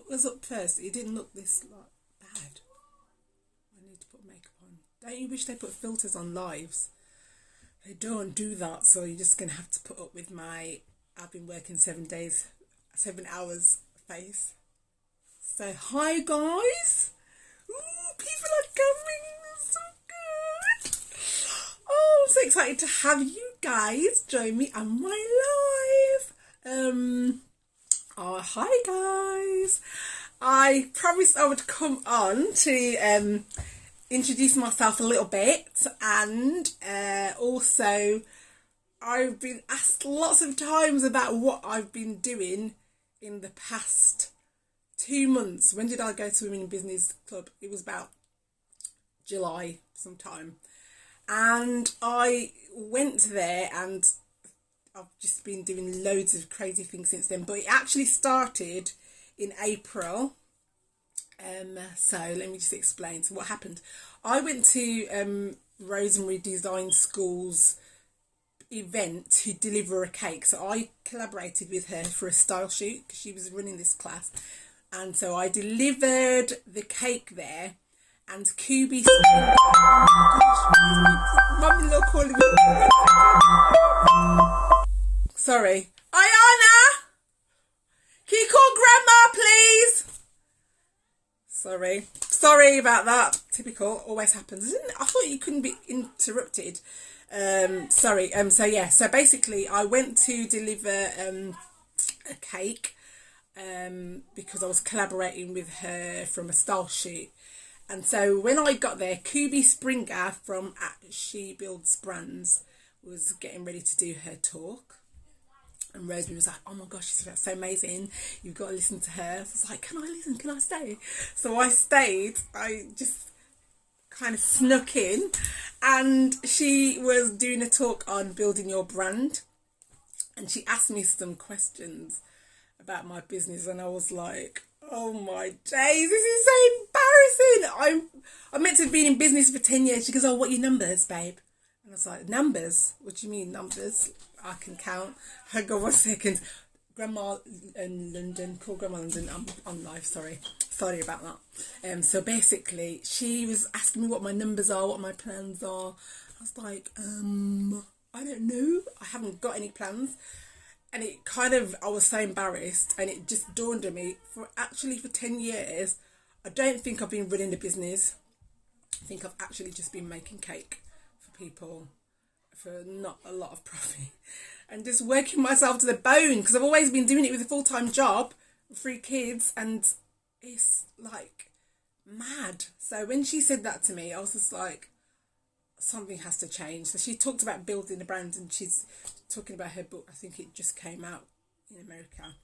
was up first, it didn't look this like bad. I need to put makeup on. Don't you wish they put filters on lives? They don't do that, so you're just gonna have to put up with my I've been working 7 hours face. So hi guys. Ooh, people are coming. So good. Oh, I'm so excited to have you guys join me on my live. Oh, hi guys. I promised I would come on to introduce myself a little bit, and also I've been asked lots of times about what I've been doing in the past 2 months. When did I go to Women in Business Club? It was about July sometime. And I went there and I've just been doing loads of crazy things since then. But it actually started in April. So let me just explain. So what happened? I went to Rosemary Design School's event to deliver a cake. So I collaborated with her for a style shoot because she was running this class. And so I delivered the cake there. And Kubi... Mummy-in-law calling me. Sorry. Ayana! Can you call Grandma, please? Sorry about that. Typical. Always happens. I thought you couldn't be interrupted. Sorry. So basically I went to deliver a cake because I was collaborating with her from a style shoot. And so when I got there, Kubi Springer from She Builds Brands was getting ready to do her talk. And Rosemary was like, oh my gosh, she's so amazing. You've got to listen to her. I was like, can I listen? Can I stay? So I stayed. I just kind of snuck in. And she was doing a talk on building your brand. And she asked me some questions about my business. And I was like, oh my days, this is so embarrassing. I'm meant to have been in business for 10 years. She goes, oh, what are your numbers, babe? And I was like, numbers? What do you mean, numbers? I can count. Hang on 1 second. Grandma in London, call Grandma London. I'm on live, sorry about that. So basically, she was asking me what my numbers are, what my plans are. I was like, I don't know. I haven't got any plans. And it kind of, I was so embarrassed, and it just dawned on me, for 10 years, I don't think I've been running a business. I think I've actually just been making cake for people for not a lot of profit and just working myself to the bone, because I've always been doing it with a full-time job, 3 kids, and it's like mad. So when she said that to me, I was just like, something has to change. So she talked about building a brand, and she's talking about her book. I think it just came out in America.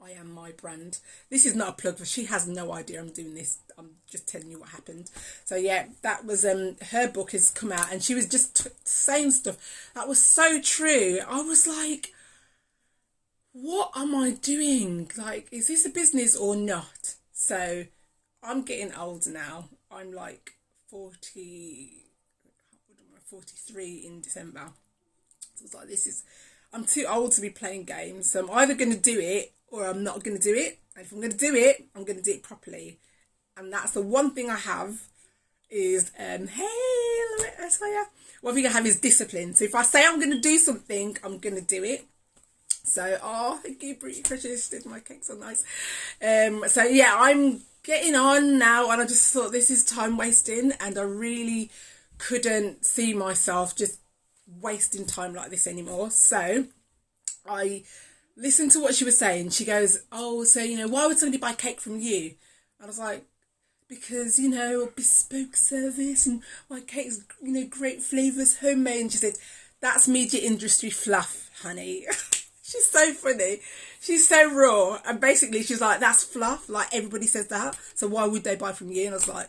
I Am My Brand. This is not a plug, but she has no idea I'm doing this. I'm just telling you what happened. So yeah, that was her book has come out, and she was just saying stuff that was so true. I was like, what am I doing? Like, is this a business or not? So I'm getting older now. I'm like 43 in December. So it's like, I'm too old to be playing games. So I'm either going to do it or I'm not going to do it. And if I'm going to do it, I'm going to do it properly. And that's the one thing I have is, hey, Latoya. One thing I have is discipline. So if I say I'm going to do something, I'm going to do it. So, thank you, Pretty Precious. Did my cake so nice. So yeah, I'm getting on now, and I just thought this is time wasting, and I really couldn't see myself just wasting time like this anymore. So I listened to what she was saying. She goes, oh, so, why would somebody buy cake from you? And I was like, because, bespoke service, and my cake's, great flavours, homemade. And she said, that's media industry fluff, honey. She's so funny. She's so raw. And basically she's like, that's fluff. Like, everybody says that. So why would they buy from you? And I was like,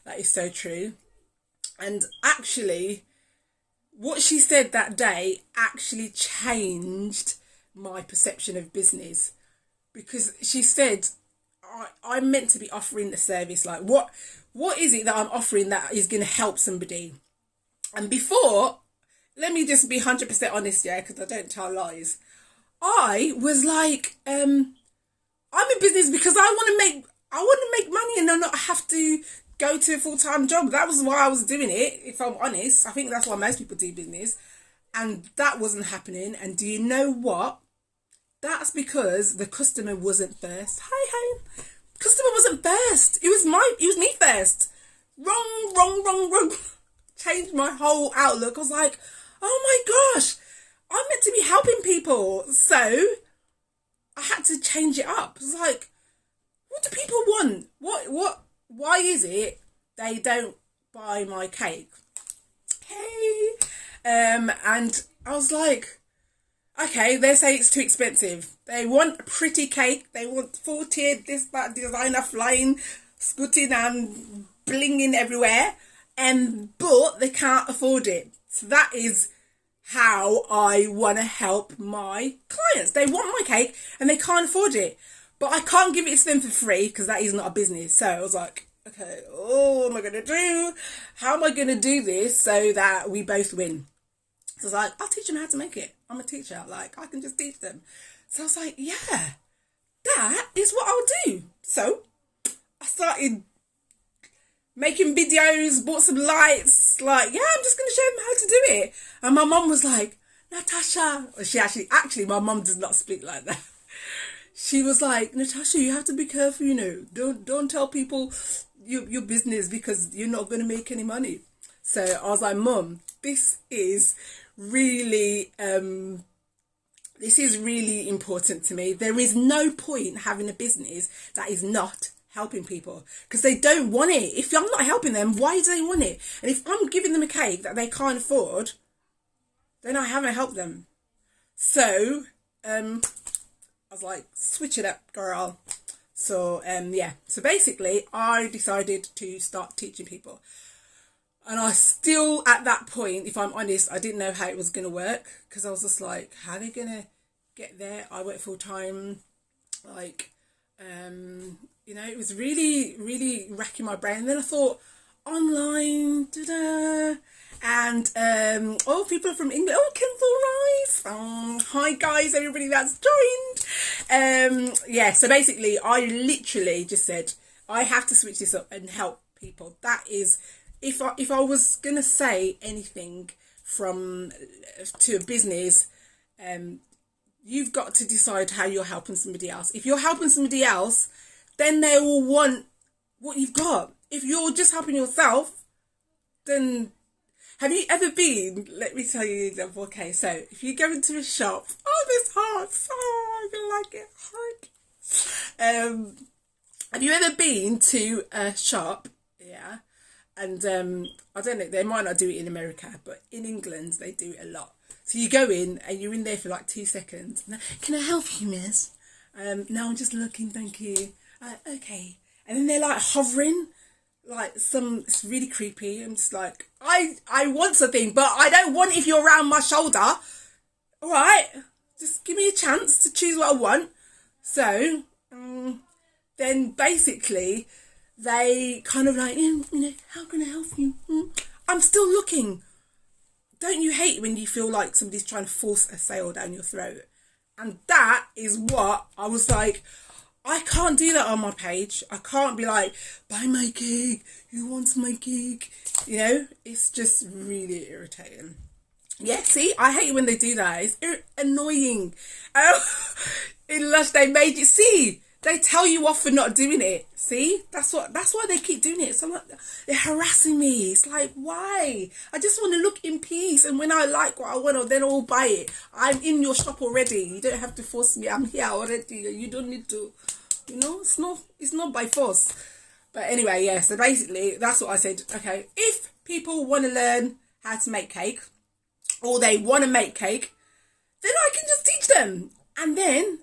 that is so true. And actually, what she said that day actually changed my perception of business. Because she said, I'm meant to be offering a service. Like, what is it that I'm offering that is going to help somebody? And before, let me just be 100% honest, yeah, because I don't tell lies. I was like, I'm in business because I want to make money and not have to go to a full-time job. That was why I was doing it, if I'm honest. I think that's why most people do business. And that wasn't happening. And do you know what? That's because the customer wasn't first. Hi. Customer wasn't first. It was me first. Wrong. Changed my whole outlook. I was like, oh my gosh, I'm meant to be helping people. So I had to change it up. It's like, what do people want? Why is it they don't buy my cake? Hey. And I was like, okay, they say it's too expensive. They want a pretty cake. They want 4-tiered, this, that, designer flying, scooting and blinging everywhere. But they can't afford it. So that is how I want to help my clients. They want my cake and they can't afford it. But I can't give it to them for free because that is not a business. So I was like, okay, what am I going to do? How am I going to do this so that we both win? So I was like, I'll teach them how to make it. I'm a teacher. Like, I can just teach them. So I was like, yeah, that is what I'll do. So I started making videos, bought some lights. Like, yeah, I'm just going to show them how to do it. And my mum was like, Natasha. She actually, my mum does not speak like that. She was like, Natasha, you have to be careful, you know. Don't tell people your business because you're not going to make any money. So I was like, Mum, this is really important to me. There is no point having a business that is not helping people because they don't want it. If I'm not helping them, why do they want it? And if I'm giving them a cake that they can't afford, then I haven't helped them. So I was like, switch it up, girl. So so basically I decided to start teaching people. And I still, at that point, if I'm honest, I didn't know how it was going to work because I was just like, how are they going to get there? I work full time. Like, it was really, really racking my brain. And then I thought, online, and people are from England. Oh, Kendall Rice. Hi guys, everybody that's joined. So basically, I literally just said, I have to switch this up and help people. That is, if I was gonna say anything to a business, you've got to decide how you're helping somebody else. If you're helping somebody else, then they will want what you've got. If you're just helping yourself, then have you ever been, let me tell you, okay, so if you go into a shop, this hurts, I don't like it, have you ever been to a shop, yeah, and I don't know, they might not do it in America, but in England, they do it a lot. So you go in, and you're in there for like 2 seconds, can I help you, miss? No, I'm just looking, thank you. Okay. And then they're like hovering, like it's really creepy. I'm just like, I want something, but I don't want it if you're around my shoulder. All right, just give me a chance to choose what I want. So then basically they kind of like, how can I help you? I'm still looking. Don't you hate when you feel like somebody's trying to force a sale down your throat? And that is what I was like, I can't do that on my page. I can't be like, buy my cake, who wants my cake? It's just really irritating. Yeah, see, I hate when they do that. It's annoying. Unless they made you see. They tell you off for not doing it. See? That's why they keep doing it. So they're harassing me. It's like, why? I just want to look in peace. And when I like what I want, then I'll buy it. I'm in your shop already. You don't have to force me. I'm here already. You don't need to. It's not by force. But anyway, yeah. So basically, that's what I said. Okay, if people want to learn how to make cake, or they want to make cake, then I can just teach them. And then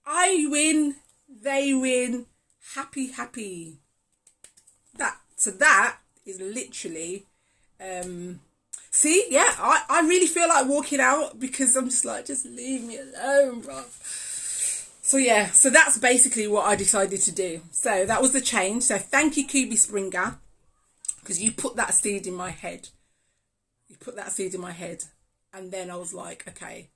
I win. They win, happy. That is literally, see, yeah, I really feel like walking out because I'm just like, just leave me alone, bro. So yeah, so that's basically what I decided to do. So that was the change. So thank you, Kubi Springer, because you put that seed in my head. And then I was like, okay,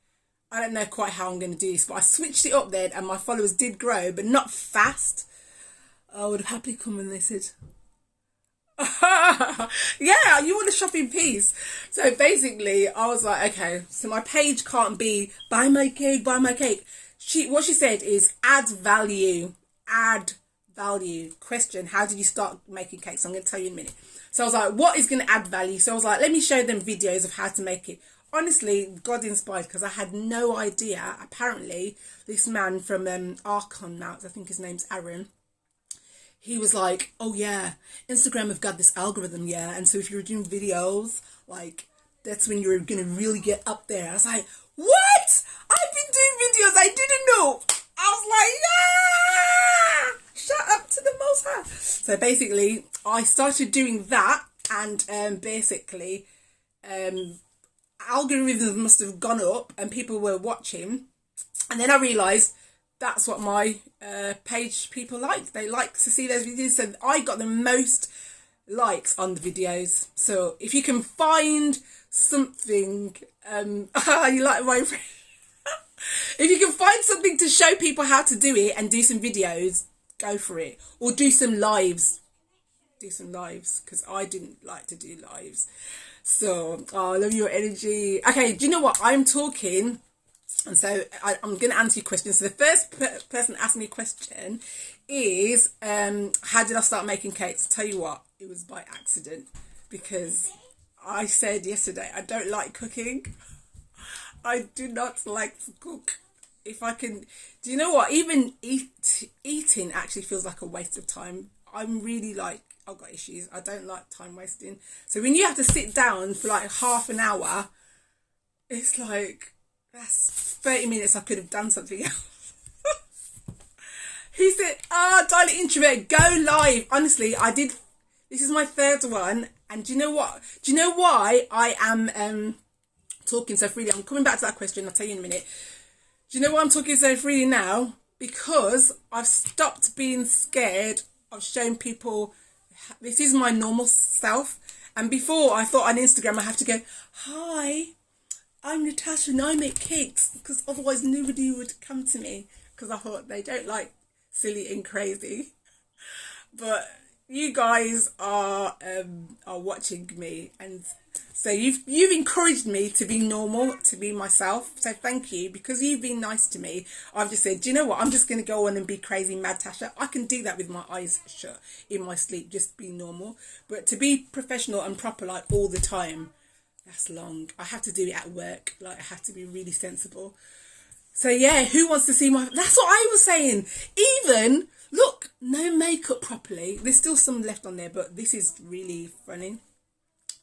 I don't know quite how I'm going to do this, but I switched it up then and my followers did grow, but not fast. I would have happily come when they said, yeah, you want to shop in peace. So basically, I was like, okay, so my page can't be buy my cake, buy my cake. What she said is add value, add value. Question: how did you start making cakes? I'm going to tell you in a minute. So I was like, what is going to add value? So I was like, let me show them videos of how to make it. Honestly, God inspired, because I had no idea. Apparently, this man from Archon Mounts, I think his name's Aaron, he was like, oh yeah, Instagram have got this algorithm, yeah, and so if you're doing videos, like, that's when you're gonna really get up there. I was like, what? I've been doing videos, I didn't know. I was like, yeah, shut up to the Most High. So basically, I started doing that, and basically, algorithms must have gone up and people were watching, and then I realised that's what my page people like. They like to see those videos, so I got the most likes on the videos. So if you can find something, you like my if you can find something to show people how to do it and do some videos, go for it. Or do some lives, because I didn't like to do lives. So I love your energy. Okay, do you know what I'm talking? And so I'm going to answer your question. So the first person to ask me a question is, how did I start making cakes? Tell you what, it was by accident, because I said yesterday, I don't like cooking. I do not like to cook. If I can, do you know what? Even eating actually feels like a waste of time. I'm really like, I've got issues. I don't like time wasting. So when you have to sit down for like half an hour, it's like, that's 30 minutes I could have done something else. He said, Dial It Introvert, go live. Honestly, I did. This is my third one. And do you know what? Do you know why I am talking so freely? I'm coming back to that question. I'll tell you in a minute. Do you know why I'm talking so freely now? Because I've stopped being scared of showing people this is my normal self. And before, I thought on Instagram I have to go, hi, I'm Natasha and I make cakes, because otherwise nobody would come to me, because I thought they don't like silly and crazy. But you guys are watching me, and so you've encouraged me to be normal, to be myself. So thank you, because you've been nice to me. I've just said, do you know what? I'm just going to go on and be crazy mad Tasha. I can do that with my eyes shut in my sleep, just be normal. But to be professional and proper like all the time, that's long. I have to do it at work. Like, I have to be really sensible. So yeah, who wants to see my... That's what I was saying. Even, look, no makeup properly. There's still some left on there, but this is really funny.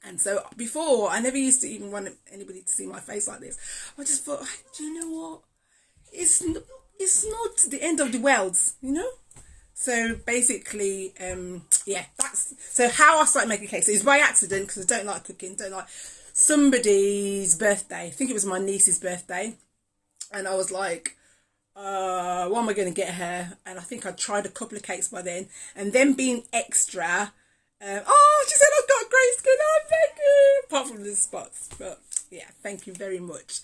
And so before, I never used to even want anybody to see my face like this. I just thought, do you know what? It's not the end of the world, you know? So basically, yeah, that's... So how I started making cakes. So it was by accident, because I don't like cooking, don't like... Somebody's birthday. I think it was my niece's birthday. And I was like, what am I going to get her? And I think I tried a couple of cakes by then. And then being extra... she said I've got great skin. Oh, thank you. Apart from the spots, but yeah, thank you very much.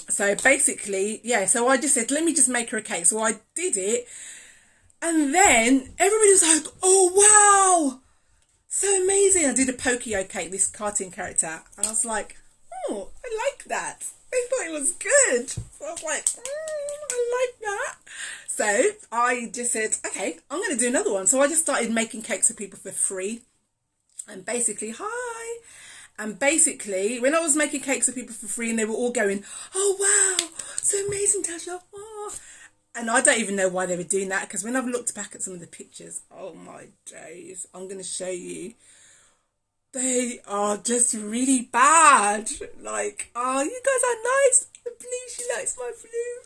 So basically, yeah. So I just said, let me just make her a cake. So I did it, and then everybody was like, "Oh wow, so amazing!" I did a Pokio cake, this cartoon character, and I was like, "Oh, I like that." They thought it was good. So I was like, I like that. So I just said, okay, I'm going to do another one. So I just started making cakes for people for free. And basically, hi. And basically, when I was making cakes for people for free and they were all going, oh, wow, so amazing, Tasha. Oh. And I don't even know why they were doing that, because when I've looked back at some of the pictures, oh my days, I'm going to show you. They are just really bad. Like, oh, you guys are nice. The blue, she likes my blue.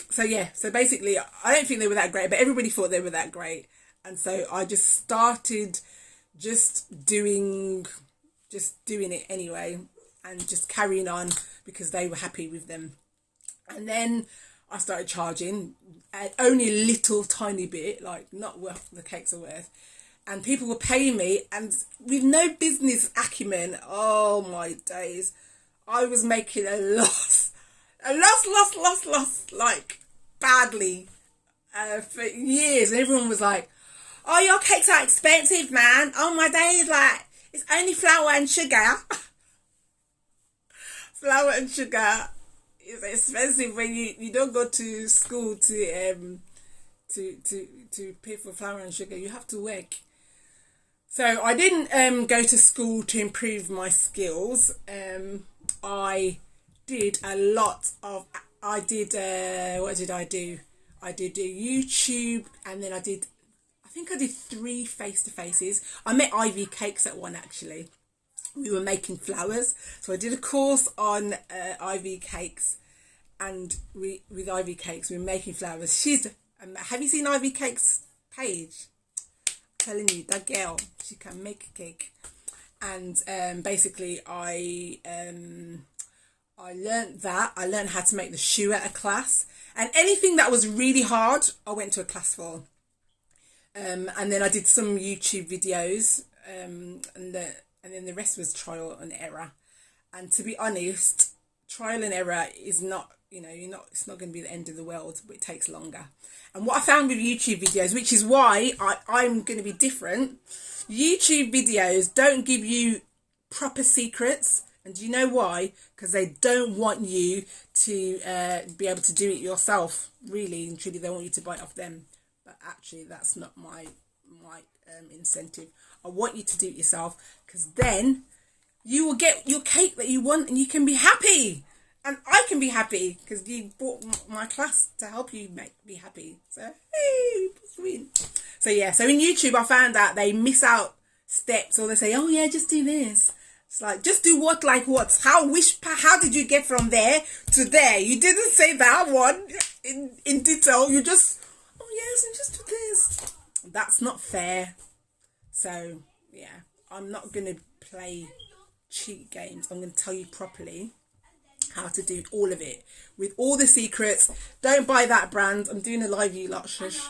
So yeah, so basically, I don't think they were that great, but everybody thought they were that great. And so I just started just doing it anyway, and just carrying on because they were happy with them. And then I started charging only a little tiny bit, like not what the cakes are worth. And people were paying me, and with no business acumen, oh my days, I was making a loss, like badly, for years. And everyone was like, "Oh, your cakes are expensive, man. Oh my days, like it's only flour and sugar." Flour and sugar is expensive when you don't go to school to pay for flour and sugar. You have to work. So I didn't go to school to improve my skills. I did a lot of. I did. What did I do? I did YouTube, and then I did. I think I did 3 face-to-faces. I met Ivy Cakes at one actually. We were making flowers, so I did a course on Ivy Cakes, and with Ivy Cakes we were making flowers. She's. Have you seen Ivy Cakes' page? Telling you, that girl, she can make a cake. And basically I learned that. I learned how to make the shoe at a class, and anything that was really hard I went to a class for. And then I did some YouTube videos, and then the rest was trial and error. And to be honest, trial and error is not, it's not going to be the end of the world, but it takes longer. And what I found with YouTube videos, which is why I'm going to be different, YouTube videos don't give you proper secrets. And do you know why? Because they don't want you to be able to do it yourself. Really and truly, they want you to buy it off them. But actually, that's not my incentive. I want you to do it yourself, because then you will get your cake that you want and you can be happy. And I can be happy because you bought my class to help you be happy. So, hey, win. So yeah, so in YouTube I found out they miss out steps, or they say, oh yeah, just do this. It's like, just do what, like what? How did you get from there to there? You didn't say that one in detail. You just, oh yes, and just do this. That's not fair. So yeah, I'm not going to play cheat games. I'm going to tell you properly how to do all of it with all the secrets. Don't buy that brand. I'm doing a live, you lot, shush.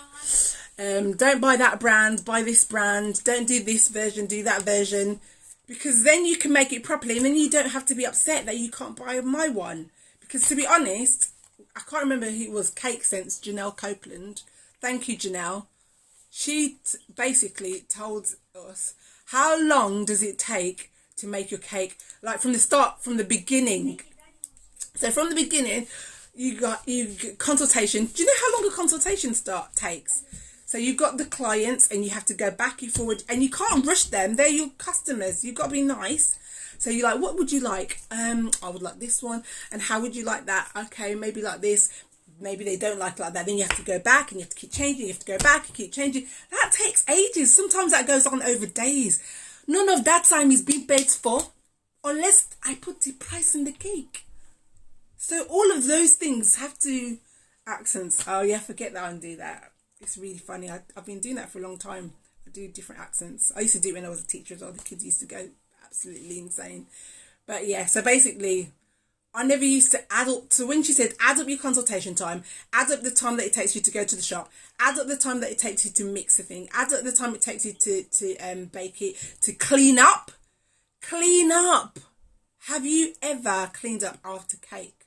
Don't buy that brand, buy this brand. Don't do this version, do that version, because then you can make it properly, and then you don't have to be upset that you can't buy my one. Because to be honest, I can't remember who it was. Cake Sense, Janelle Copeland. Thank you, Janelle. She basically told us, how long does it take to make your cake, like from the start, from the beginning. So from the beginning, you got consultation. Do you know how long a consultation takes? So you've got the clients, and you have to go back and forward, and you can't rush them. They're your customers. You've got to be nice. So you're like, what would you like? I would like this one. And how would you like that? Okay, maybe like this. Maybe they don't like that. Then you have to go back, and you have to keep changing. You have to go back and keep changing. That takes ages. Sometimes that goes on over days. None of that time is being paid for unless I put the price in the cake. So all of those things have to accents. Oh yeah, forget that and do that. It's really funny. I've been doing that for a long time. I do different accents. I used to do it when I was a teacher as well. The kids used to go absolutely insane. But yeah, so basically, I never used to add up. So when she said, add up your consultation time, add up the time that it takes you to go to the shop, add up the time that it takes you to mix a thing, add up the time it takes you to bake it, to clean up. Clean up. Have you ever cleaned up after cake?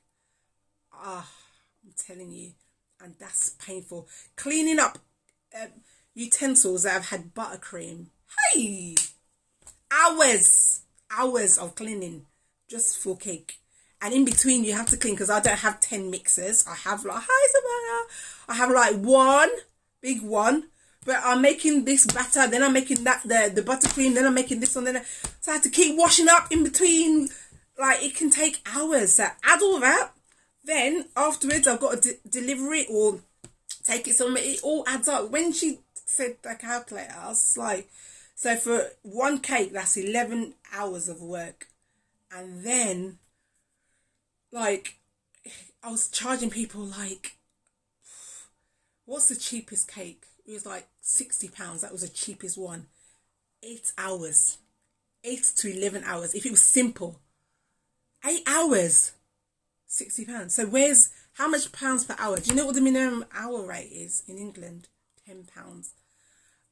I'm telling you, and that's painful. Cleaning up utensils that have had buttercream. Hey, hours of cleaning just for cake. And in between you have to clean, because I don't have 10 mixers. I have like, hi Savannah, I have like one big one, but I'm making this batter, then I'm making that the buttercream, then I'm making this one, so I have to keep washing up in between. Like, it can take hours. So add all that. Then afterwards, I've got to deliver it or take it somewhere. It all adds up. When she said the calculator, I was like, so for one cake, that's 11 hours of work. And then, like, I was charging people like, what's the cheapest cake? It was like £60. That was the cheapest one. 8 hours. 8 to 11 hours. If it was simple. 8 hours. £60. So how much pounds per hour? Do you know what the minimum hour rate is in England? £10.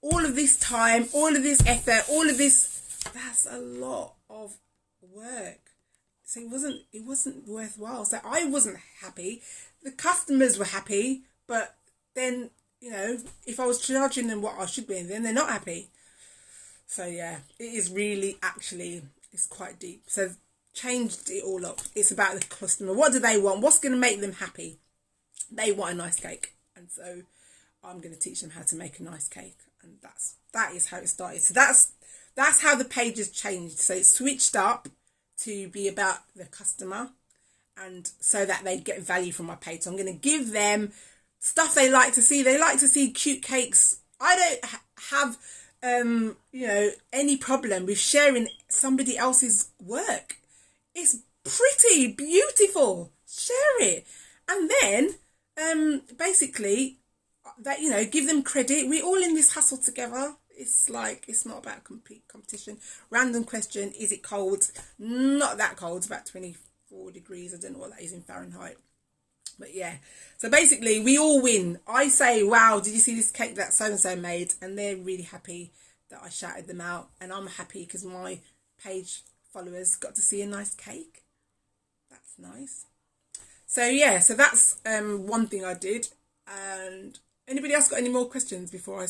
All of this time, all of this effort, all of this, that's a lot of work. So it wasn't worthwhile. So I wasn't happy. The customers were happy, but then, you know, if I was charging them what I should be, then they're not happy. So yeah, it is really actually, it's quite deep. So changed it all up. It's about the customer. What do they want? What's going to make them happy? They want a nice cake, and so I'm going to teach them how to make a nice cake, and that is how it started. So that's how the page has changed. So it's switched up to be about the customer, and so that they get value from my page. So I'm going to give them stuff they like to see. They like to see cute cakes. I don't have you know, any problem with sharing somebody else's work. It's pretty beautiful. Share it. And then basically that, you know, give them credit. We're all in this hustle together. It's like, it's not about competition. Random question: is it cold? Not that cold. It's about 24 degrees. I don't know what that is in Fahrenheit. But yeah, so basically we all win. I say, wow, did you see this cake that so-and-so made? And they're really happy that I shouted them out. And I'm happy because my page followers got to see a nice cake. That's nice. So yeah, so that's one thing I did. And anybody else got any more questions before I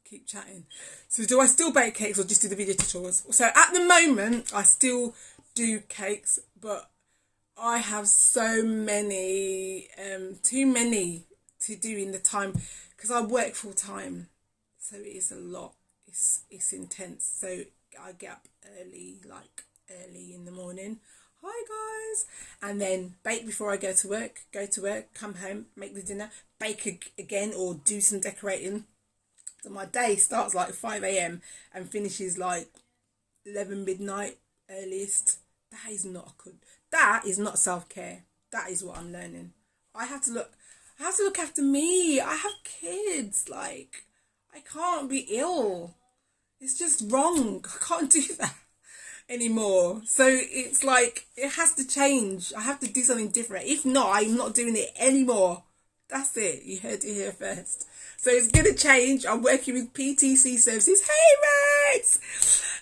keep chatting? So do I still bake cakes or just do the video tutorials? So at the moment, I still do cakes, but I have so many, too many to do in the time, because I work full time. So it is a lot. It's intense. So I get up early in the morning. Hi guys. And then bake before I go to work, come home, make the dinner, bake again, or do some decorating. So my day starts like 5 a.m. and finishes like 11 midnight earliest. That is not good. That is not self-care. That is what I'm learning. I have to look after me. I have kids. Like, I can't be ill. It's just wrong. I can't do that anymore. So it's like, it has to change. I have to do something different. If not, I'm not doing it anymore. That's it. You heard it here first. So it's going to change. I'm working with PTC Services. Hey, mates!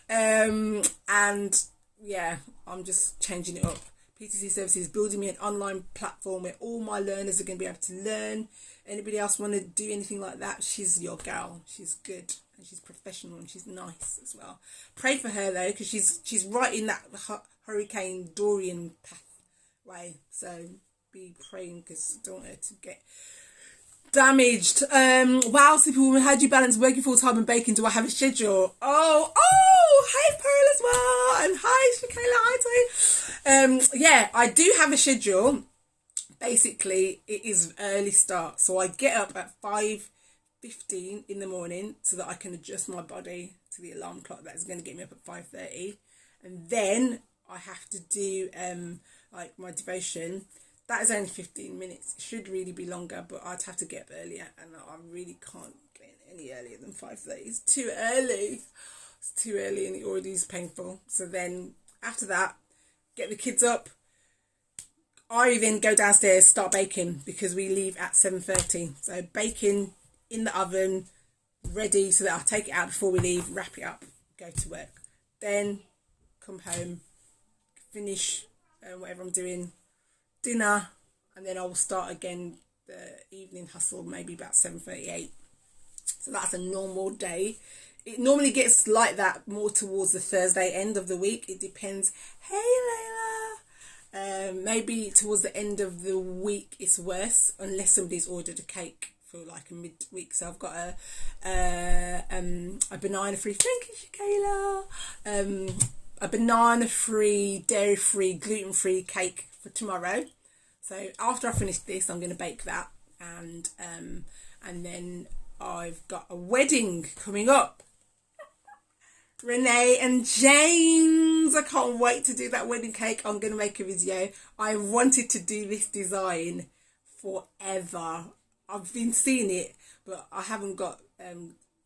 And yeah, I'm just changing it up. PTC Services building me an online platform where all my learners are going to be able to learn. Anybody else want to do anything like that? She's your gal. She's good and she's professional and she's nice as well. Pray for her though, because she's right in that Hurricane Dorian pathway. So be praying, because I don't want her to get damaged. Wow, Superwoman, how do you balance working full time and baking? Do I have a schedule? Oh, hi Pearl as well, and hi Shakayla, hi Toy. Yeah, I do have a schedule. Basically, it is early start, so I get up at 5:15 in the morning so that I can adjust my body to the alarm clock that is going to get me up at 5:30, and then I have to do like my devotion. That is only 15 minutes. It should really be longer, but I'd have to get up earlier, and I really can't get any earlier than 5:30. It's too early. It's too early, and it already is painful. So then after that, get the kids up. I then go downstairs, start baking, because we leave at 7:30. So baking in the oven, ready, so that I'll take it out before we leave, wrap it up, go to work. Then come home, finish whatever I'm doing, dinner, and then I will start again the evening hustle, maybe about 7:38. So that's a normal day. It normally gets like that more towards the Thursday end of the week. It depends. Hey Layla. Maybe towards the end of the week it's worse, unless somebody's ordered a cake for like a midweek. So I've got a banana free, thank you Shakayla, a banana free, dairy free, gluten free cake for tomorrow. So after I finish this, I'm going to bake that, and then I've got a wedding coming up. Renee and James, I can't wait to do that wedding cake. I'm going to make a video. I wanted to do this design forever. I've been seeing it, but I haven't got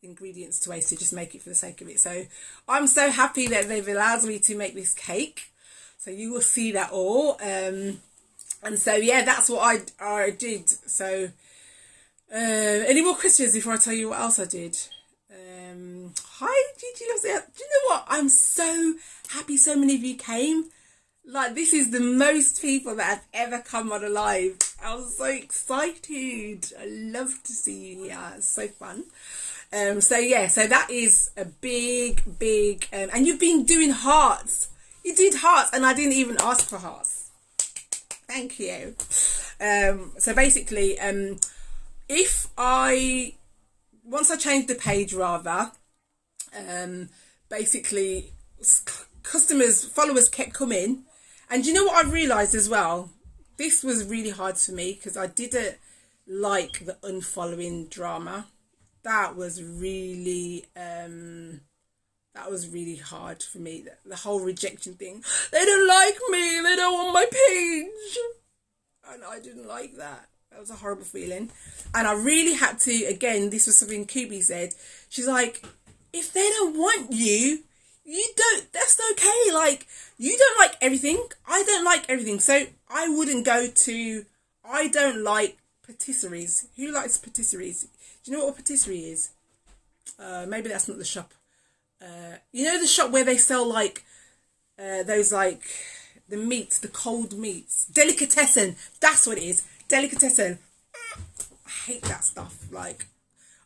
ingredients to waste to just make it for the sake of it. So I'm so happy that they've allowed me to make this cake. So you will see that all. And so, yeah, that's what I did. So any more questions before I tell you what else I did? Hi, Gigi loves it. Do you know what? I'm so happy so many of you came. Like, this is the most people that have ever come on a live. I was so excited. I love to see you here. It's so fun. So yeah, so that is a big, and you've been doing hearts. You did hearts, and I didn't even ask for hearts. Thank you. So basically, if I, once I changed the page rather, basically customers, followers kept coming. And you know what I've realised as well? This was really hard for me because I didn't like the unfollowing drama. That was really hard for me. The whole rejection thing. They don't like me. They don't want my page. And I didn't like that. That was a horrible feeling. And I really had to, again, this was something Kubi said. She's like, if they don't want you, you don't, that's okay. Like, you don't like everything. I don't like everything. So I wouldn't go to, I don't like patisseries. Who likes patisseries? Do you know what a patisserie is? Maybe that's not the shop. You know the shop where they sell like those like the meats, the cold meats, delicatessen. That's what it is, delicatessen. I hate that stuff. Like,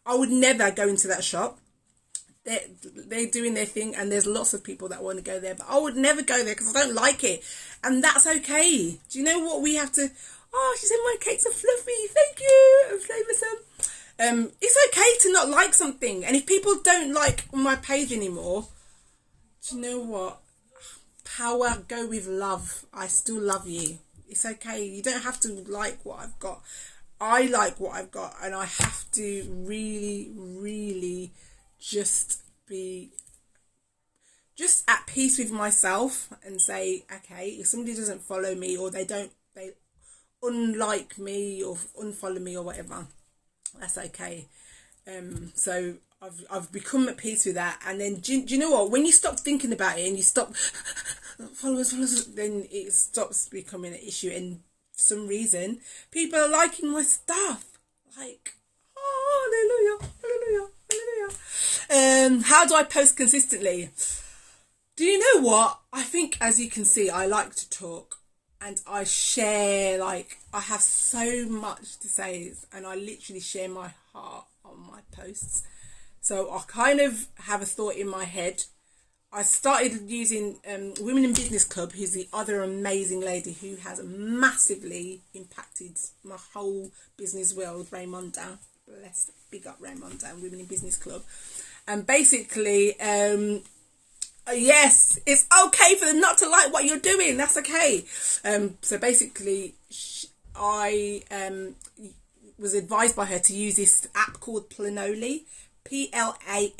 I would never go into that shop. They're doing their thing, and there's lots of people that want to go there, but I would never go there because I don't like it, and that's okay. Do you know what we have to? Oh, she said my cakes are fluffy. Thank you, and flavoursome. It's okay to not like something, and if people don't like my page anymore, do you know what? Power, go with love. I still love you. It's okay. You don't have to like what I've got. I like what I've got, and I have to really just be just at peace with myself and say, okay, if somebody doesn't follow me, or they unlike me or unfollow me or whatever, that's okay. So I've become at peace with that. And then do you know what, when you stop thinking about it and you stop followers, then it stops becoming an issue, and for some reason people are liking my stuff. Like, oh, hallelujah. How do I post consistently? Do you know what? I think, as you can see, I like to talk, and I share, like, I have so much to say, and I literally share my heart on my posts. So I kind of have a thought in my head. I started using Women in Business Club, who's the other amazing lady who has massively impacted my whole business world, Raymonda. Bless, big up Raymonda and Women in Business Club. And basically, yes, it's okay for them not to like what you're doing. That's okay. So basically, I was advised by her to use this app called Planoly, Planoly.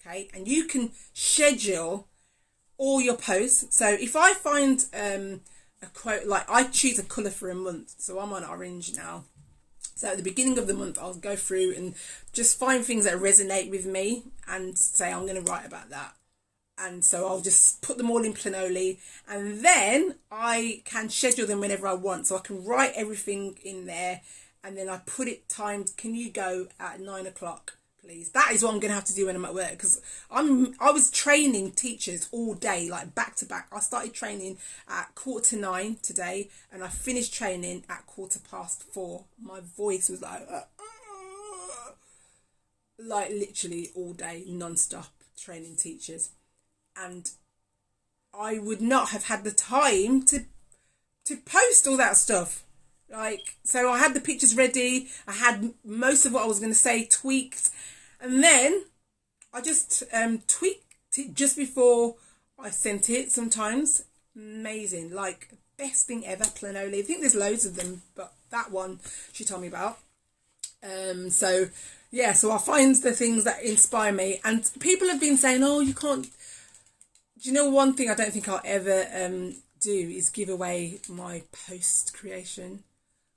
Okay, and you can schedule all your posts. So if I find a quote, like, I choose a colour for a month, so I'm on orange now. So at the beginning of the month, I'll go through and just find things that resonate with me and say, I'm going to write about that. And so I'll just put them all in Planoly, and then I can schedule them whenever I want. So I can write everything in there, and then I put it timed. Can you go at 9 o'clock, please? That is what I'm going to have to do when I'm at work, because I was training teachers all day, like back to back. I started training at 8:45 today, and I finished training at 4:15. My voice was like literally all day, non-stop training teachers. And I would not have had the time to post all that stuff. Like, so I had the pictures ready, I had most of what I was going to say tweaked, and then I just tweaked it just before I sent it sometimes. Amazing, like, best thing ever, Planoly. I think there's loads of them, but that one she told me about. So yeah, so I find the things that inspire me, and people have been saying, oh, you can't. Do you know one thing I don't think I'll ever do is give away my post creation,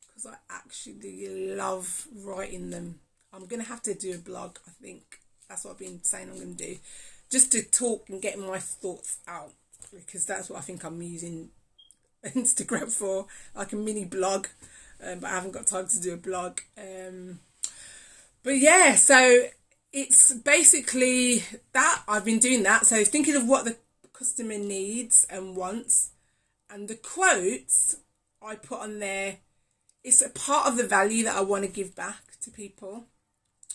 because I actually love writing them. I'm going to have to do a blog, I think. That's what I've been saying I'm going to do, just to talk and get my thoughts out, because that's what I think I'm using Instagram for, like a mini blog, but I haven't got time to do a blog. But yeah, so it's basically that. I've been doing that. So thinking of what the customer needs and wants, and the quotes I put on there, it's a part of the value that I want to give back to people.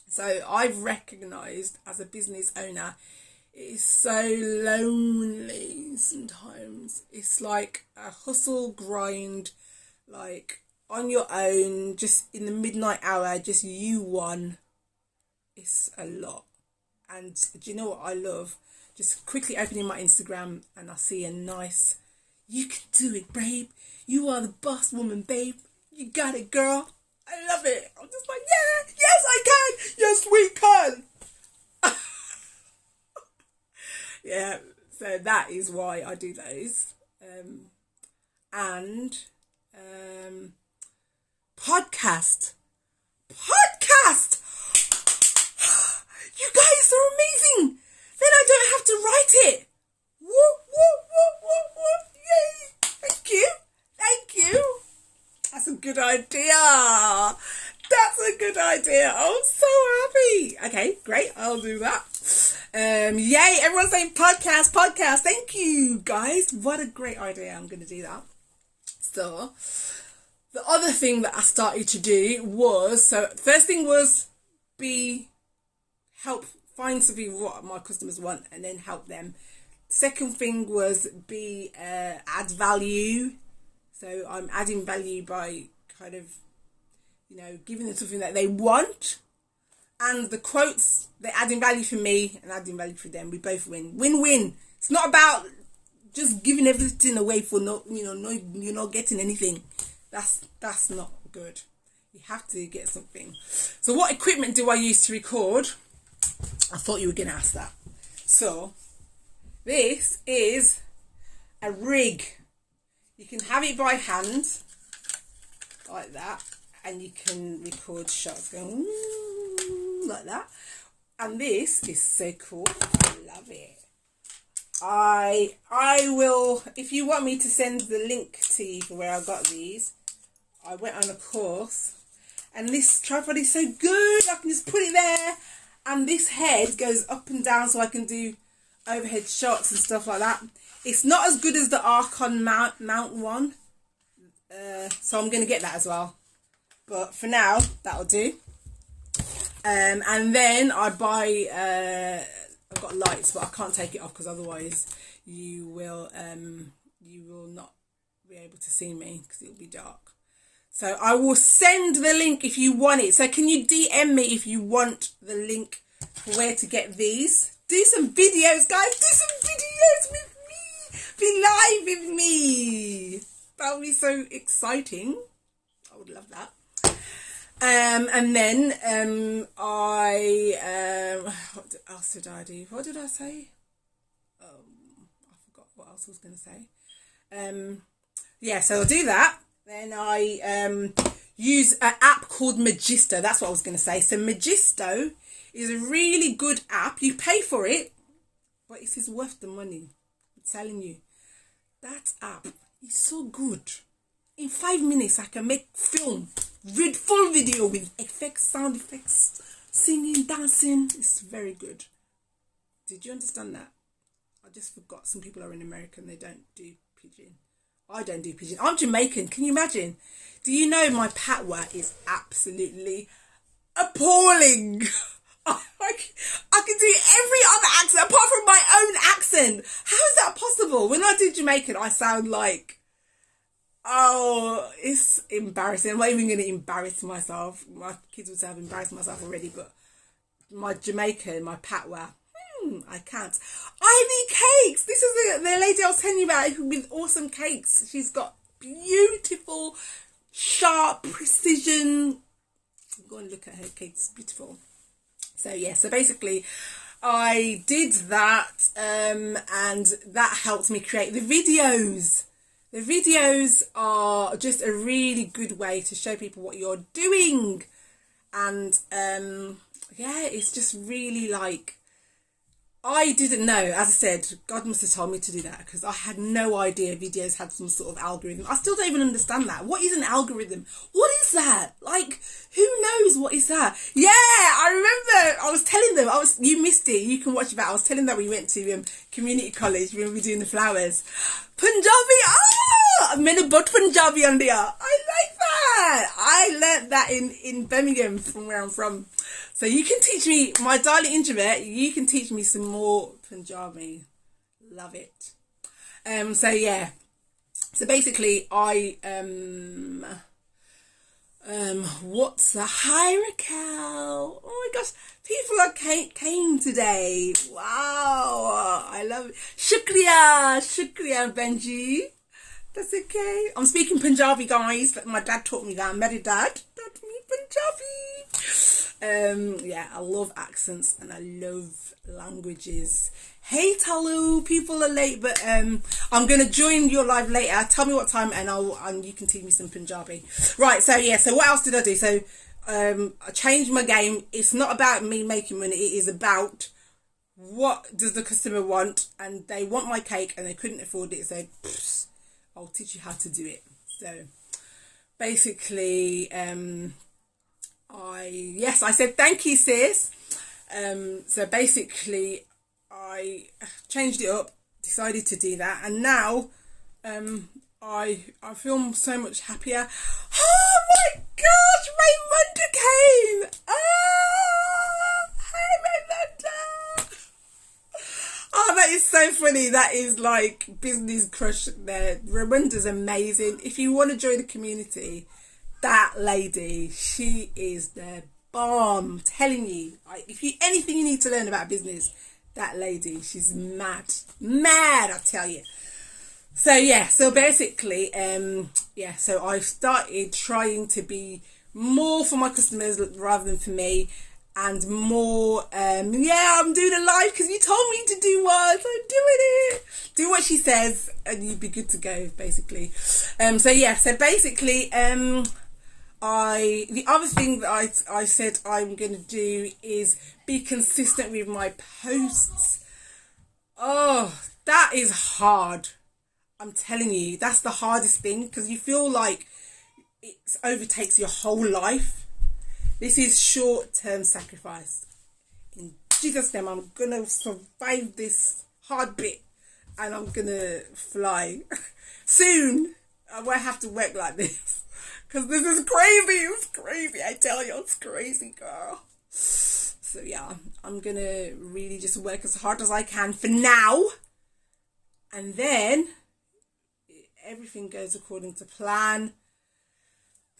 So I've recognised as a business owner, it is so lonely sometimes. It's like a hustle grind, like on your own, just in the midnight hour, just you one. It's a lot. And do you know what I love? Just quickly opening my Instagram and I see a nice, you can do it, babe. You are the boss woman, babe. You got it, girl. I love it. I'm just like, yeah, yes, I can. Yes, we can. Yeah, so that is why I do those. And podcast. Podcast! You guys are amazing. Then I don't have to write it. Woo, woo, woo, woo, woo. Yay. Thank you. Thank you. That's a good idea. That's a good idea. I'm so happy. Okay, great. I'll do that. Yay, everyone's saying podcast. Thank you, guys. What a great idea. I'm going to do that. So, the other thing that I started to do was, so first thing was help find something what my customers want and then help them. Second thing was add value. So I'm adding value by kind of, giving them something that they want. And the quotes, they're adding value for me and adding value for them. We both win. Win-win. It's not about just giving everything away for you're not getting anything. That's not good. You have to get something. So what equipment do I use to record? I thought you were going to ask that. So this is a rig. You can have it by hand, like that, and you can record shots going like that. And this is so cool. I love it. I will, if you want me to send the link to you for where I got these, I went on a course, and this tripod is so good. I can just put it there, and this head goes up and down so I can do overhead shots and stuff like that. It's not as good as the Archon mount one, so I'm going to get that as well. But for now, that'll do. And then I buy, I've got lights, but I can't take it off because otherwise you will not be able to see me because it'll be dark. So I will send the link if you want it. So can you DM me if you want the link for where to get these? Do some videos, guys. Do some videos with me. Be live with me. That would be so exciting. I would love that. And then what else did I do? What did I say? I forgot what else I was going to say. Yeah, so I'll do that. Then I use an app called Magisto. That's what I was going to say. So Magisto is a really good app. You pay for it, but it is worth the money. I'm telling you. That app is so good. In 5 minutes, I can make full video with effects, sound effects, singing, dancing. It's very good. Did you understand that? I just forgot some people are in America and they don't do pidgin. I don't do pidgin. I'm Jamaican. Can you imagine? Do you know my patois is absolutely appalling? I can do every other accent apart from my own accent. How is that possible? When I do Jamaican, I sound like, oh, it's embarrassing. I'm not even going to embarrass myself. My kids would say I've embarrassed myself already, but my Jamaican, my patois, I can't. Ivy Cakes. This is the lady I was telling you about with awesome cakes. She's got beautiful, sharp precision. Go and look at her cakes. Beautiful. So yeah, so basically I did that and that helped me create the videos. The videos are just a really good way to show people what you're doing. And yeah, it's just really like, I didn't know, as I said, God must have told me to do that because I had no idea videos had some sort of algorithm. I still don't even understand that. What is an algorithm? What is what's that? Like, who knows what is that? Yeah, I remember I was telling them, you missed it, you can watch it back. I was telling them we went to community college when we were doing the flowers. Punjabi, मैंने बहुत Punjabi on there. I like that. I learnt that in Birmingham from where I'm from. So you can teach me, my darling introvert, you can teach me some more Punjabi. Love it. So yeah. So basically what's a hi Raquel? Oh my gosh, people came today. Wow, I love it. Shukriya Benji. That's okay. I'm speaking Punjabi, guys. My dad taught me that. Meri dad taught me Punjabi. Yeah, I love accents and I love languages. Hey Talu, people are late, but I'm gonna join your live later. Tell me what time, and you can teach me some Punjabi. Right. So yeah. So what else did I do? So I changed my game. It's not about me making money. It is about what does the customer want, and they want my cake and they couldn't afford it. So I'll teach you how to do it. So basically, I said thank you, sis. So basically, I changed it up, decided to do that, and now I feel so much happier. Oh my gosh, Raymunda came! Oh, hi Raymunda! Oh, that is so funny. That is like business crush there. Raymunda's amazing. If you want to join the community, that lady, she is the bomb. I'm telling you, anything you need to learn about business, that lady, she's mad, I tell you. So yeah, so basically, so I started trying to be more for my customers rather than for me, and more, I'm doing a live because you told me to do one, so I'm doing it. Do what she says, and you'd be good to go, basically. So basically, the other thing that I said I'm going to do is be consistent with my posts. Oh, that is hard. I'm telling you, that's the hardest thing, because you feel like it overtakes your whole life. This is short-term sacrifice. In Jesus' name, I'm going to survive this hard bit, and I'm going to fly. Soon, I won't have to work like this. Because this is crazy. It's crazy. I tell you, it's crazy, girl. So yeah, I'm going to really just work as hard as I can for now. And then everything goes according to plan.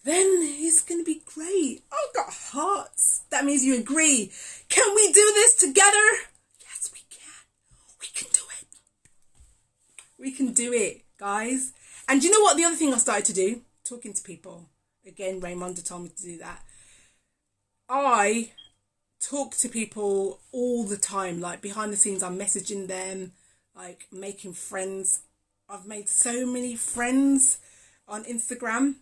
Then it's going to be great. I've got hearts. That means you agree. Can we do this together? Yes, we can. We can do it. We can do it, guys. And do you know what the other thing I started to do? Talking to people. Again, Raymunda told me to do that. I talk to people all the time. Like behind the scenes, I'm messaging them, like making friends. I've made so many friends on Instagram.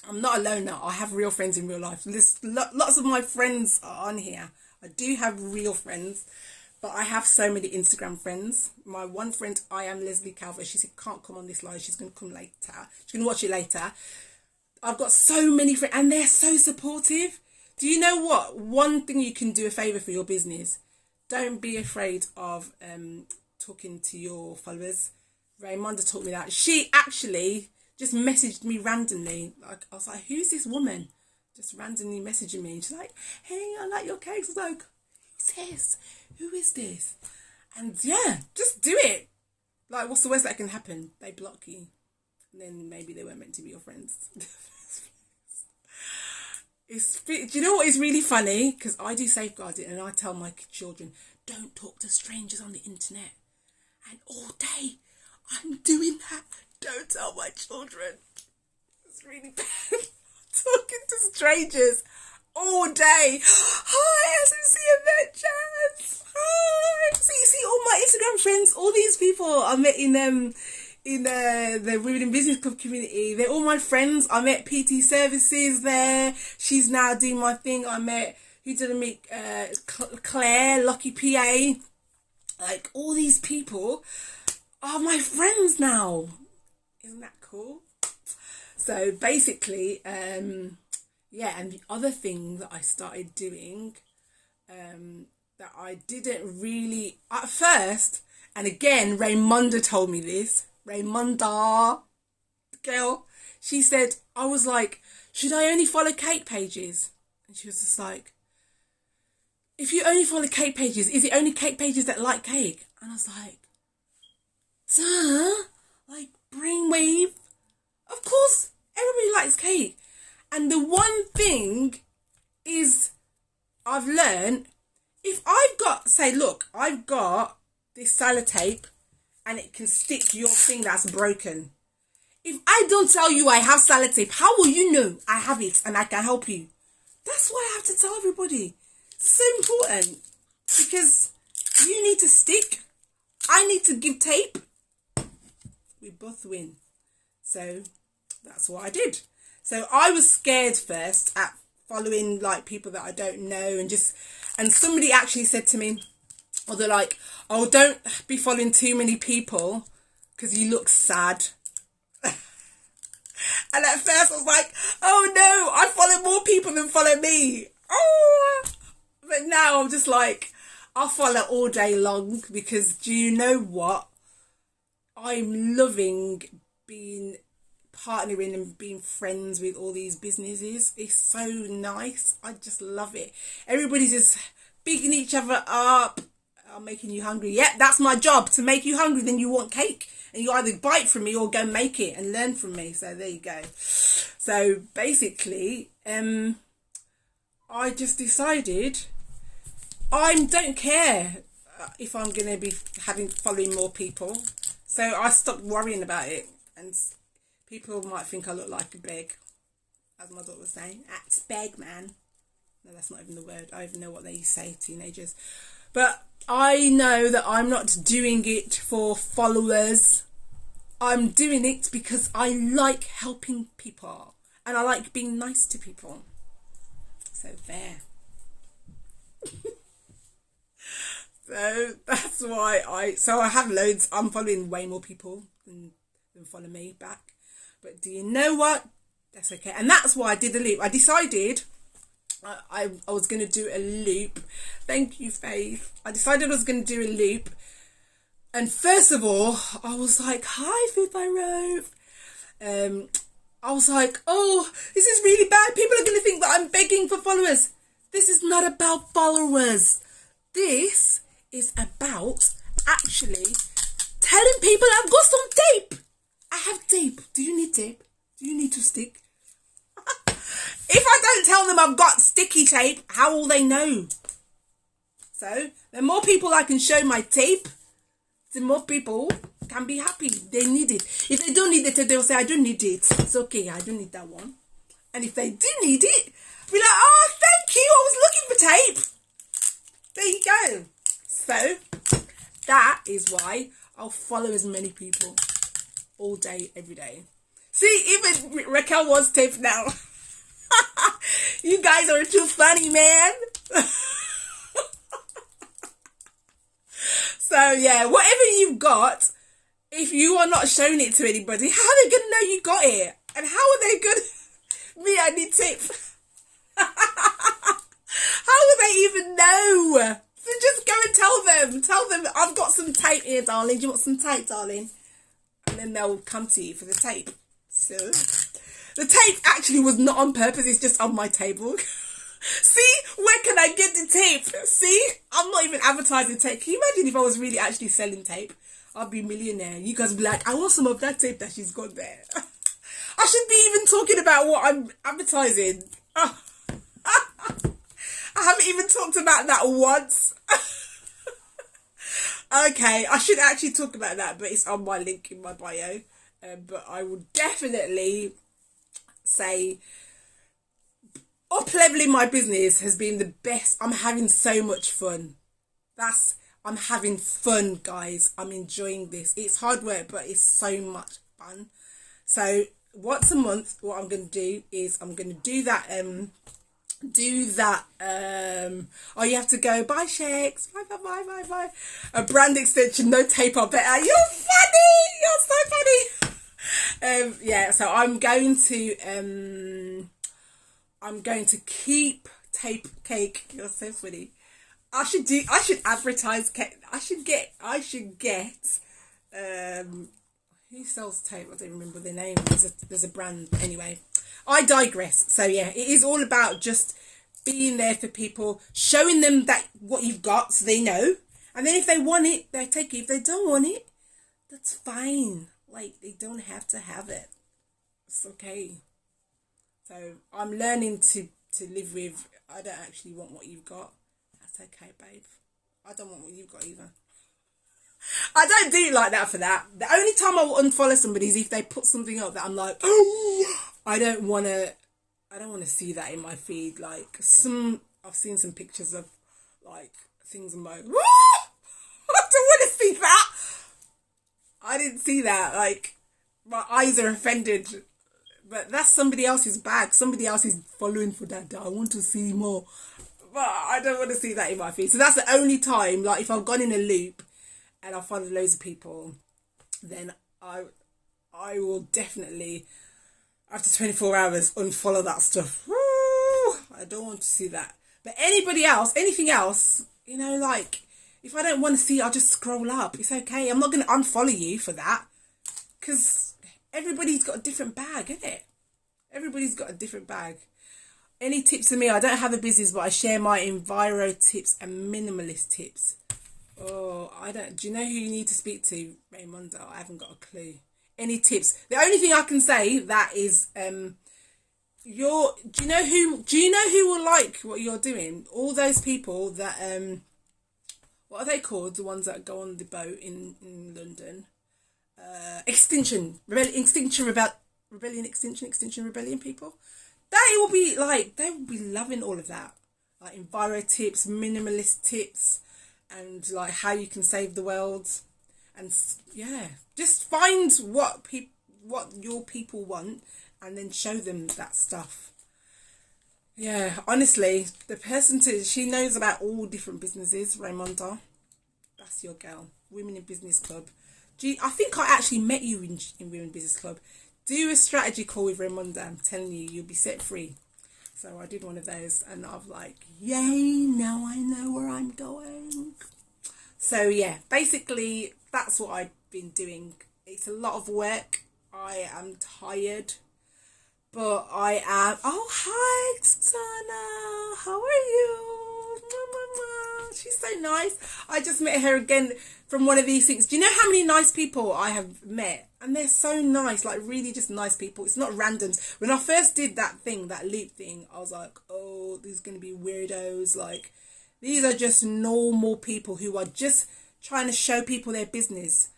I'm not alone now. I have real friends in real life. Lots of my friends are on here. I do have real friends, but I have so many Instagram friends. My one friend, I am Leslie Calver. She said can't come on this live. She's going to come later. She's going to watch it later. I've got so many friends, and they're so supportive. Do you know what? One thing you can do a favour for your business. Don't be afraid of talking to your followers. Raymunda taught me that. She actually just messaged me randomly. Like I was like, who's this woman? Just randomly messaging me. And she's like, hey, I like your cakes. I was like, who's this? Who is this? And yeah, just do it. Like, what's the worst that can happen? They block you. And then maybe they weren't meant to be your friends. Do you know what is really funny? Because I do safeguard it, and I tell my children, don't talk to strangers on the internet. And all day, I'm doing that. Don't tell my children. It's really bad. Talking to strangers all day. Hi, SMC Adventures. Hi. See all my Instagram friends, all these people I met in the Women in Business Club community. They're all my friends. I met PT Services there. She's now doing my thing. I met, who did I meet? Claire, Lucky PA. Like, all these people are my friends now. Isn't that cool? So basically, yeah, and the other thing that I started doing, that I didn't really at first, and again, Raymonda told me this. Raymonda, girl, she said, I was like, should I only follow cake pages? And she was just like, if you only follow cake pages, is it only cake pages that like cake? And I was like, duh, like brainwave. Of course, everybody likes cake. And the one thing is, I've learned, if I've got, say, look, I've got this sellotape and it can stick to your thing that's broken. If I don't tell you I have sellotape, how will you know I have it and I can help you? That's why I have to tell everybody. It's so important, because you need to stick, I need to give tape. We both win. So that's what I did. So I was scared first at following like people that I don't know, and somebody actually said to me, or they're like, oh, don't be following too many people because you look sad. And at first I was like, oh no, I follow more people than follow me. Oh, but now I'm just like, I'll follow all day long, because do you know what? I'm loving being partnering and being friends with all these businesses. It's so nice. I just love it. Everybody's just bigging each other up. I'm making you hungry. Yep, that's my job, to make you hungry. Then you want cake, and you either bite from me or go make it and learn from me. So there you go. So basically, I just decided I don't care if I'm going to be following more people. So I stopped worrying about it. And people might think I look like a beg, as my daughter was saying. Act beg, man. No, that's not even the word. I don't even know what they say, teenagers. But I know that I'm not doing it for followers. I'm doing it because I like helping people. And I like being nice to people. So there. So that's why I have loads. I'm following way more people than follow me back. But do you know what? That's okay. And that's why I did the loop. I decided I was going to do a loop. Thank you, Faith. I decided I was going to do a loop. And first of all, I was like, hi, Faith I Rove. I was like, oh, this is really bad. People are going to think that I'm begging for followers. This is not about followers. This is about actually telling people I've got some tape. I have tape. Do you need tape? Do you need to stick? If I don't tell them I've got sticky tape, how will they know? So the more people I can show my tape, the more people can be happy. They need it. If they don't need it, they'll say, I don't need it. It's okay, I don't need that one. And if they do need it, be like, oh, thank you, I was looking for tape. There you go. So that is why I'll follow as many people all day, every day. See, even Raquel wants tape now. You guys are too funny, man. So yeah, whatever you've got, if you are not showing it to anybody, how are they going to know you got it? And how are they going to... Me, I need tape. How will they even know? So just go and tell them, I've got some tape here, darling. Do you want some tape, darling? And then they'll come to you for the tape. So the tape actually was not on purpose. It's just on my table. See, where can I get the tape? See, I'm not even advertising tape. Can you imagine if I was really actually selling tape? I'd be a millionaire. You guys would be like, I want some of that tape that she's got there. I should be even talking about what I'm advertising. I haven't even talked about that once. Okay, I should actually talk about that, but it's on my link in my bio. But I would definitely say up-leveling my business has been the best. I'm having so much fun. I'm having fun, guys. I'm enjoying this. It's hard work, but it's so much fun. So once a month, what I'm going to do is I'm going to do that oh, you have to go, bye Shakes, bye, a brand extension, no tape, I bet. You're so funny. Yeah, so I'm going I'm going to keep tape cake. You're so funny. I should advertise cake. I should get who sells tape? I don't remember their name. There's a brand. Anyway, I digress. So yeah, it is all about just being there for people, showing them that what you've got so they know. And then if they want it, they take it. If they don't want it, that's fine. Like, they don't have to have it. It's okay. So I'm learning to live with, I don't actually want what you've got. That's okay, babe. I don't want what you've got either. I don't do it like that for that. The only time I will unfollow somebody is if they put something up that I'm like, oh, I don't want to see that in my feed. Like, I've seen some pictures of like things I'm like, I don't want to see that. I didn't see that. Like, my eyes are offended. But that's somebody else's bag. Somebody else is following for that. I want to see more. But I don't want to see that in my feed. So that's the only time, like, if I've gone in a loop and I've followed loads of people, then I will definitely, after 24 hours, unfollow that stuff. Woo! I don't want to see that. But anybody else, anything else, you know, like, if I don't want to see it, I'll just scroll up. It's okay. I'm not going to unfollow you for that. Because everybody's got a different bag, isn't it? Everybody's got a different bag. Any tips for me? I don't have a business, but I share my enviro tips and minimalist tips. Oh, I don't. Do you know who you need to speak to, Raymonda? I haven't got a clue. Any tips? The only thing I can say that is, do you know who will like what you're doing? All those people that what are they called? The ones that go on the boat in London. Extinction Rebellion people. They will be like, they will be loving all of that. Like enviro tips, minimalist tips, and like how you can save the world. And yeah, just find what your people want and then show them that stuff. Yeah, honestly, the person she knows about all different businesses, Raymonda. That's your girl. Women in Business Club. I think I actually met you in Women Business Club. Do a strategy call with Raymonda. I'm telling you, you'll be set free. So I did one of those and I'm like, yay, now I know where I'm going. So yeah, basically that's what I've been doing. It's a lot of work. I am tired. But I am... Oh, hi, Sana. How are you? She's so nice. I just met her again from one of these things. Do you know how many nice people I have met? And they're so nice, like really just nice people. It's not randoms. When I first did that thing, that loop thing, I was like, oh, these are going to be weirdos. Like, these are just normal people who are just trying to show people their business.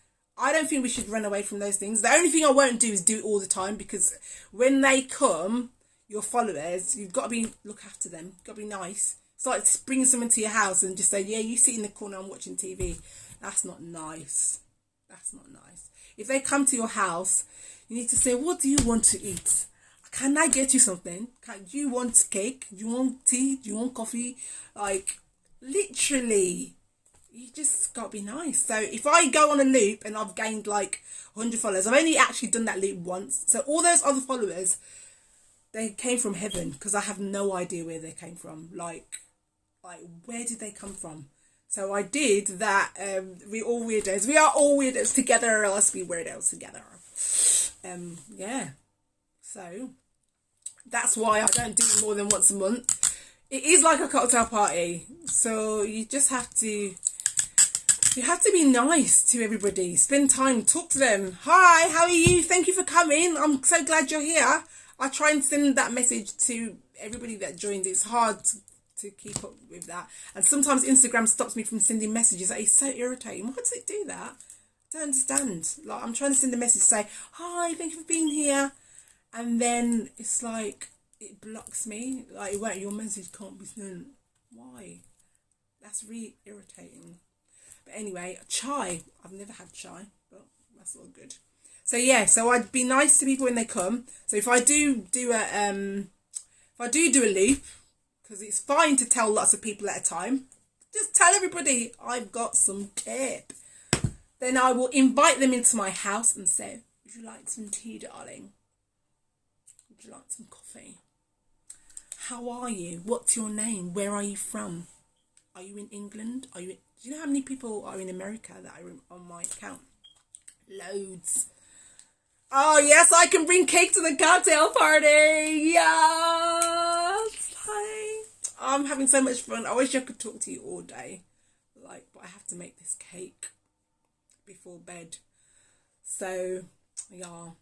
I don't think we should run away from those things. The only thing I won't do is do it all the time, because when they come, your followers, you've got to look after them. You've got to be nice. It's like bringing someone to your house and just say, yeah, you sit in the corner, I'm watching TV. That's not nice. That's not nice. If they come to your house, you need to say, what do you want to eat? Can I get you something? Do you want cake? Do you want tea? Do you want coffee? Like, literally... You just got to be nice. So if I go on a loop and I've gained like 100 followers, I've only actually done that loop once. So all those other followers, they came from heaven, because I have no idea where they came from. Like where did they come from? So I did that. We're all weirdos. We are all weirdos together, or let's be weirdos together. Yeah. So that's why I don't do it more than once a month. It is like a cocktail party. So you just have to... You have to be nice to everybody. Spend time, talk to them. Hi, how are you? Thank you for coming. I'm so glad you're here. I try and send that message to everybody that joins. It's hard to keep up with that. And sometimes Instagram stops me from sending messages. It's so irritating. Why does it do that? I don't understand. Like, I'm trying to send a message to say, hi, thank you for being here. And then it's like, it blocks me. Like, your message can't be sent. Why? That's really irritating. But anyway, chai. I've never had chai, but that's all good. So yeah, so I'd be nice to people when they come. So if I do a loop, because it's fine to tell lots of people at a time, just tell everybody I've got some tip. Then I will invite them into my house and say, would you like some tea, darling? Would you like some coffee? How are you? What's your name? Where are you from? Are you in England? Do you know how many people are in America that are on my account? Loads. Oh yes, I can bring cake to the cocktail party. Yes. Hi. I'm having so much fun. I wish I could talk to you all day. But I have to make this cake before bed. So, yeah.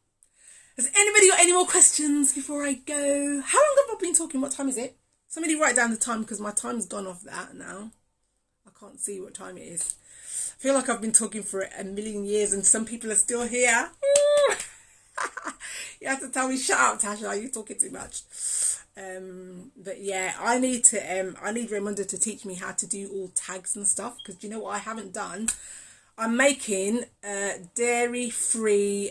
Has anybody got any more questions before I go? How long have I been talking? What time is it? Somebody write down the time because my time's gone off that now. I can't see what time it is. I feel like I've been talking for a million years and some people are still here. You have to tell me, shut up, Tasha, you're talking too much. But yeah, I need Raymonda to teach me how to do all tags and stuff, because you know what I haven't done? I'm making dairy-free,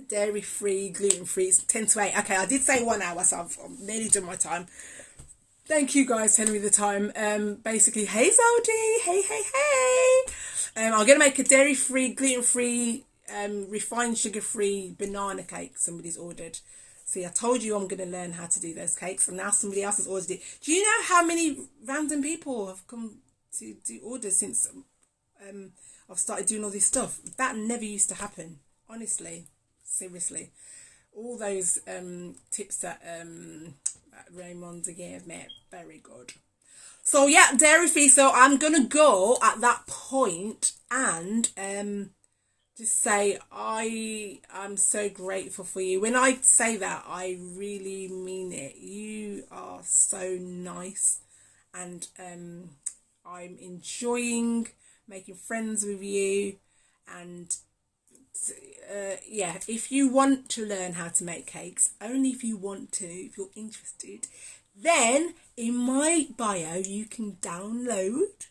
gluten-free. It's 10 to 8. Okay, I did say 1 hour, so I've nearly done my time. Thank you guys telling me the time. Basically, hey Zodi, hey. I'm going to make a dairy-free, gluten-free, refined sugar-free banana cake somebody's ordered. See, I told you I'm going to learn how to do those cakes, and now somebody else has ordered it. Do you know how many random people have come to do orders since I've started doing all this stuff? That never used to happen, honestly, seriously. All those tips that Raymonda gave me, very good. So yeah, dairy free. So I'm going to go at that point and just say I am so grateful for you. When I say that, I really mean it. You are so nice, and I'm enjoying making friends with you. And yeah, if you want to learn how to make cakes, only if you want to, if you're interested, then in my bio you can download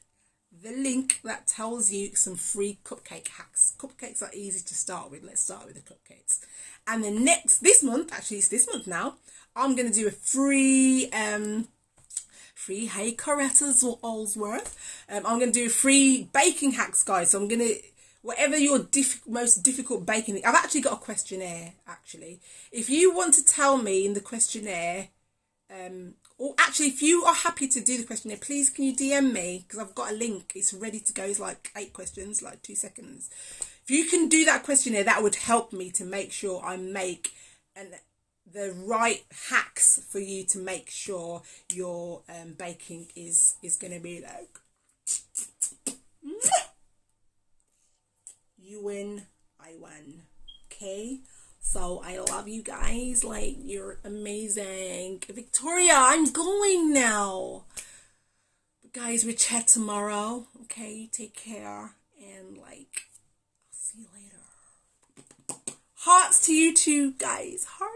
the link that tells you some free cupcake hacks. Cupcakes are easy to start with. Let's start with the cupcakes. And then this month, actually it's this month now, I'm going to do a free Hey Coretta's or Allsworth. I'm going to do free baking hacks, guys. So I'm going to, whatever your most difficult baking, I've actually got a questionnaire, actually. If you want to tell me in the questionnaire, or actually, if you are happy to do the questionnaire, please can you DM me, because I've got a link. It's ready to go. It's like 8 questions, like 2 seconds. If you can do that questionnaire, that would help me to make sure I make the right hacks for you to make sure your baking is going to be like, you win, I won. Okay? So I love you guys. Like, you're amazing. Victoria, I'm going now. But guys, we chat tomorrow. Okay, take care. And like, I'll see you later. Hearts to you too, guys. Hearts.